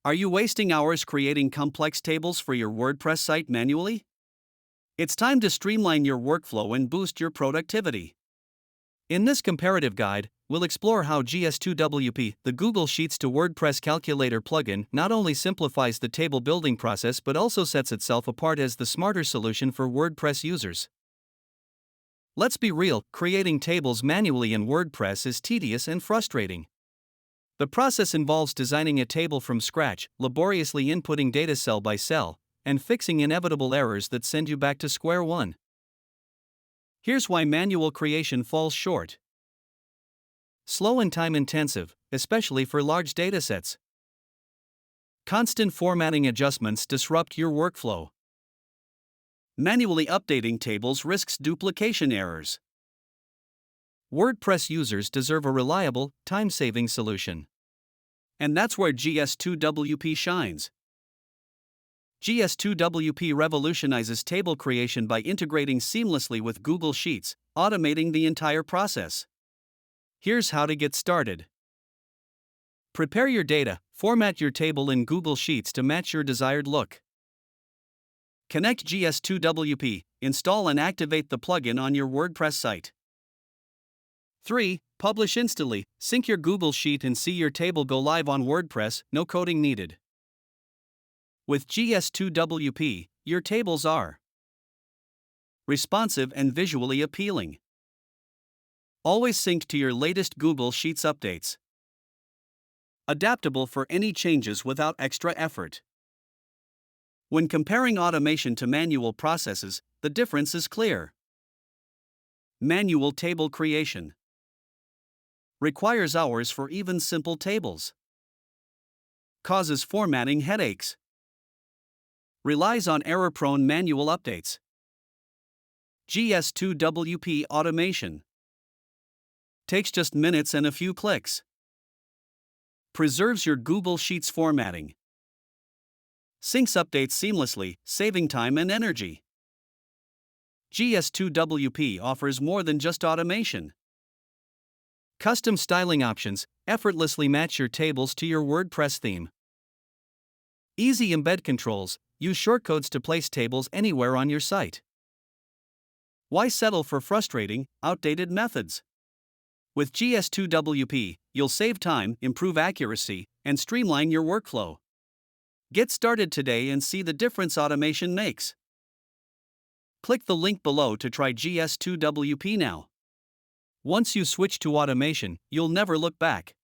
Are you wasting hours creating complex tables for your WordPress site manually? It's time to streamline your workflow and boost your productivity. In this comparative guide, we'll explore how GS2WP, the Google Sheets to WordPress Calculator plugin, not only simplifies the table building process but also sets itself apart as the smarter solution for WordPress users. Let's be real, creating tables manually in WordPress is tedious and frustrating. The process involves designing a table from scratch, laboriously inputting data cell by cell, and fixing inevitable errors that send you back to square one. Here's why manual creation falls short. Slow and time-intensive, especially for large datasets. Constant formatting adjustments disrupt your workflow. Manually updating tables risks duplication errors. WordPress users deserve a reliable, time-saving solution. And that's where GS2WP shines. GS2WP revolutionizes table creation by integrating seamlessly with Google Sheets, automating the entire process. Here's how to get started. Prepare your data, format your table in Google Sheets to match your desired look. Connect GS2WP, install and activate the plugin on your WordPress site. 3. Publish instantly, sync your Google Sheet and see your table go live on WordPress, no coding needed. With GS2WP, your tables are responsive and visually appealing. Always synced to your latest Google Sheets updates. Adaptable for any changes without extra effort. When comparing automation to manual processes, the difference is clear. Manual table creation requires hours for even simple tables. Causes formatting headaches. Relies on error-prone manual updates. GS2WP automation takes just minutes and a few clicks. Preserves your Google Sheets formatting. Syncs updates seamlessly, saving time and energy. GS2WP offers more than just automation. Custom styling options effortlessly match your tables to your WordPress theme. Easy embed controls, use shortcodes to place tables anywhere on your site. Why settle for frustrating, outdated methods? With GS2WP, you'll save time, improve accuracy, and streamline your workflow. Get started today and see the difference automation makes. Click the link below to try GS2WP now. Once you switch to automation, you'll never look back.